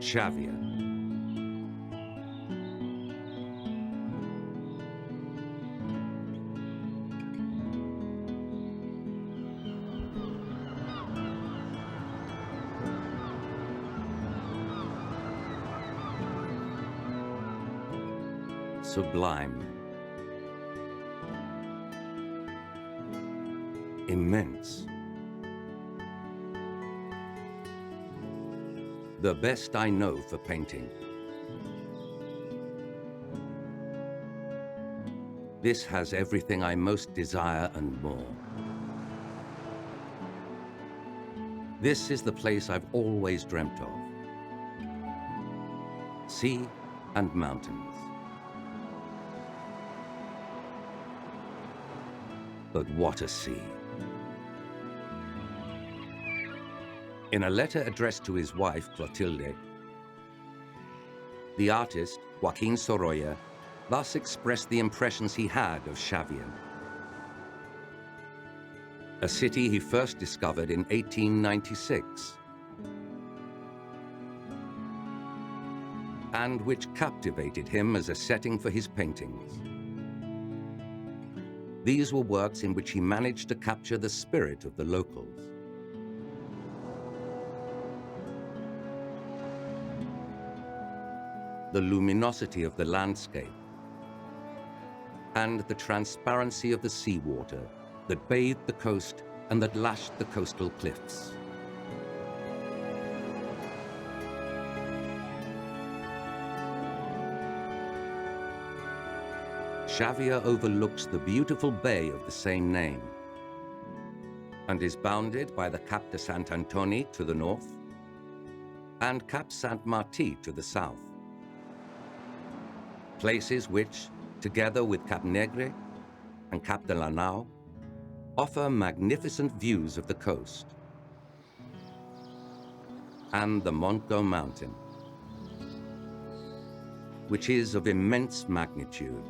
Xabia. Sublime. Immense. The best I know for painting. This has everything I most desire and more. This is the place I've always dreamt of. Sea and mountains. But what a sea. In a letter addressed to his wife, Clotilde, the artist, Joaquin Sorolla, thus expressed the impressions he had of Xabia, a city he first discovered in 1896, and which captivated him as a setting for his paintings. These were works in which he managed to capture the spirit of the locals. The luminosity of the landscape and the transparency of the seawater that bathed the coast and that lashed the coastal cliffs. Xabia overlooks the beautiful bay of the same name and is bounded by the Cap de Sant Antoni to the north and Cap Sant Martí to the south. Places which, together with Cap Negre and Cap de la Nau, offer magnificent views of the coast and the Montgó mountain, which is of immense magnitude.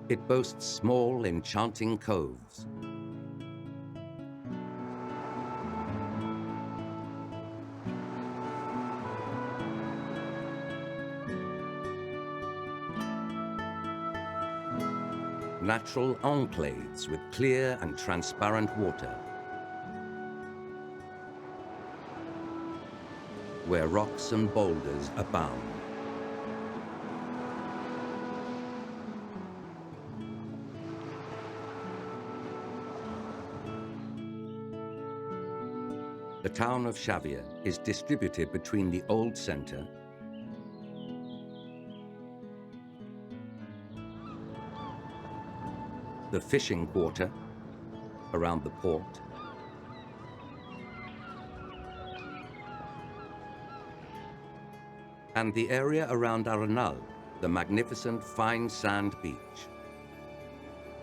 It boasts small, enchanting coves, natural enclaves with clear and transparent water, where rocks and boulders abound. The town of Xabia is distributed between the old center the fishing quarter around the port, and the area around Arenal, the magnificent fine sand beach,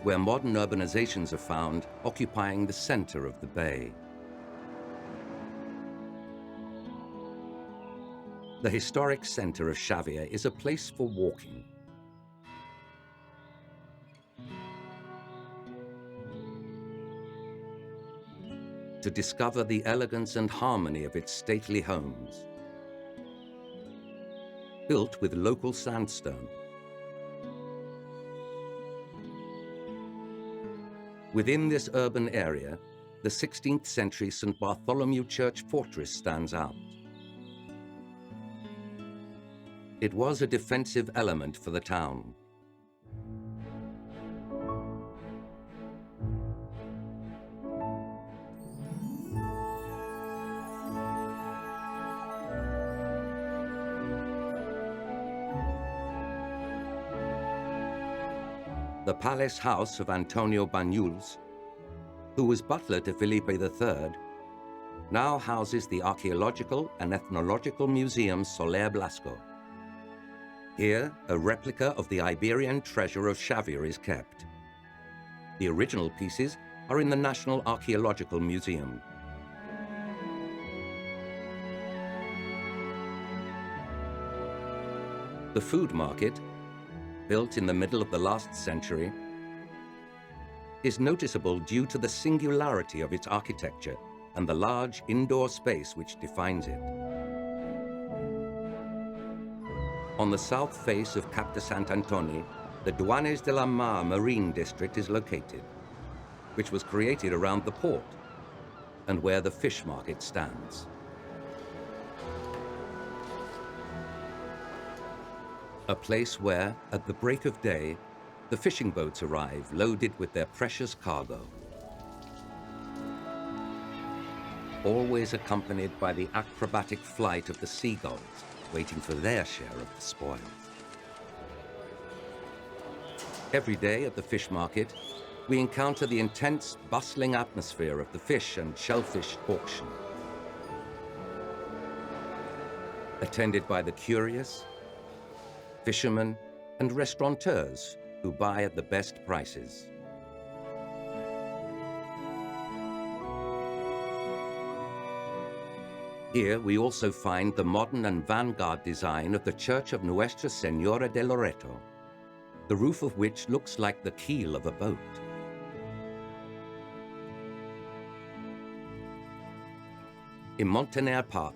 where modern urbanizations are found occupying the center of the bay. The historic center of Xabia is a place for walking. To discover the elegance and harmony of its stately homes, built with local sandstone. Within this urban area, the 16th century St. Bartholomew Church fortress stands out. It was a defensive element for the town. The palace house of Antonio Banyuls, who was butler to Felipe III, now houses the Archaeological and Ethnological Museum Soler Blasco. Here, a replica of the Iberian treasure of Xabia is kept. The original pieces are in the National Archaeological Museum. The food market, built in the middle of the last century, is noticeable due to the singularity of its architecture and the large indoor space which defines it. On the south face of Cap de Sant Antoni, the Duanes de la Mar Marine District is located, which was created around the port and where the fish market stands. A place where, at the break of day, the fishing boats arrive loaded with their precious cargo, always accompanied by the acrobatic flight of the seagulls, waiting for their share of the spoils. Every day at the fish market, we encounter the intense, bustling atmosphere of the fish and shellfish auction, attended by the curious, fishermen and restaurateurs who buy at the best prices. Here we also find the modern and vanguard design of the Church of Nuestra Señora de Loreto, the roof of which looks like the keel of a boat. In Montaner Park,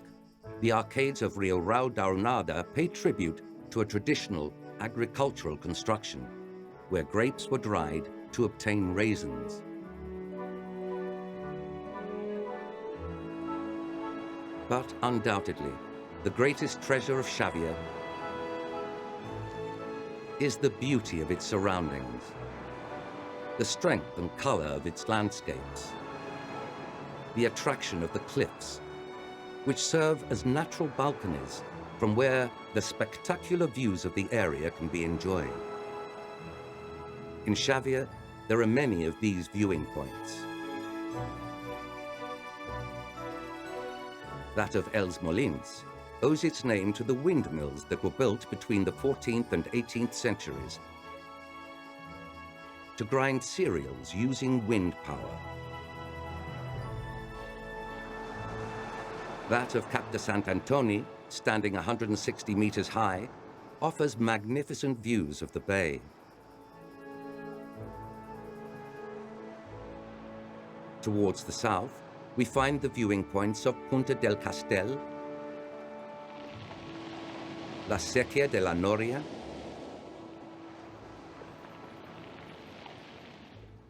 the arcades of Rio Rau d'Arnada pay tribute to a traditional agricultural construction, where grapes were dried to obtain raisins. But undoubtedly, the greatest treasure of Xabia is the beauty of its surroundings, the strength and color of its landscapes, the attraction of the cliffs, which serve as natural balconies from where the spectacular views of the area can be enjoyed. In Xabia, there are many of these viewing points. That of Els Molins owes its name to the windmills that were built between the 14th and 18th centuries to grind cereals using wind power. That of Cap de Sant Antoni, standing 160 meters high, offers magnificent views of the bay. Towards the south, we find the viewing points of Punta del Castel, La Sequia de la Noria,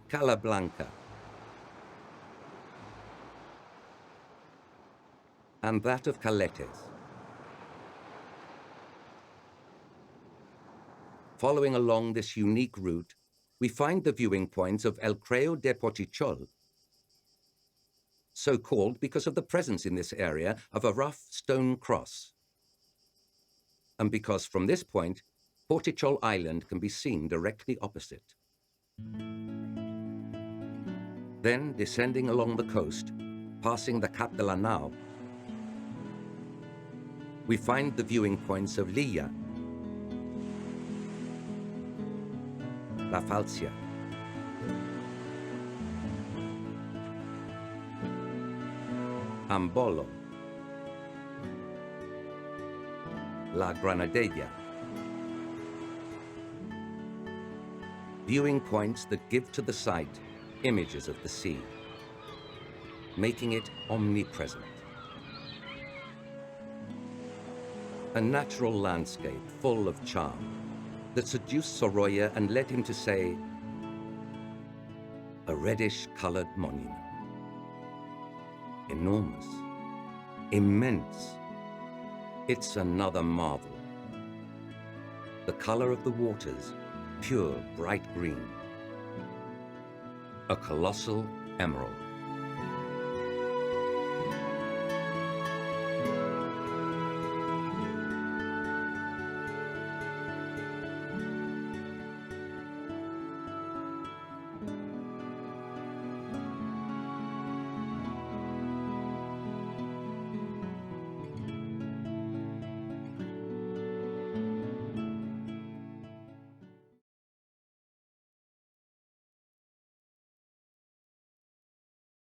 Cala Blanca, and that of Caletes. Following along this unique route, we find the viewing points of El Creo de Portichol, so called because of the presence in this area of a rough stone cross, and because from this point, Portichol Island can be seen directly opposite. Then, descending along the coast, passing the Cap de la Nau, we find the viewing points of Lilla, La Falcia, Ambolo, La Granadella, viewing points that give to the sight images of the sea, making it omnipresent. A natural landscape full of charm that seduced Sorolla and led him to say, a reddish-colored monument. Enormous, immense. It's another marvel. The color of the waters, pure bright green. A colossal emerald.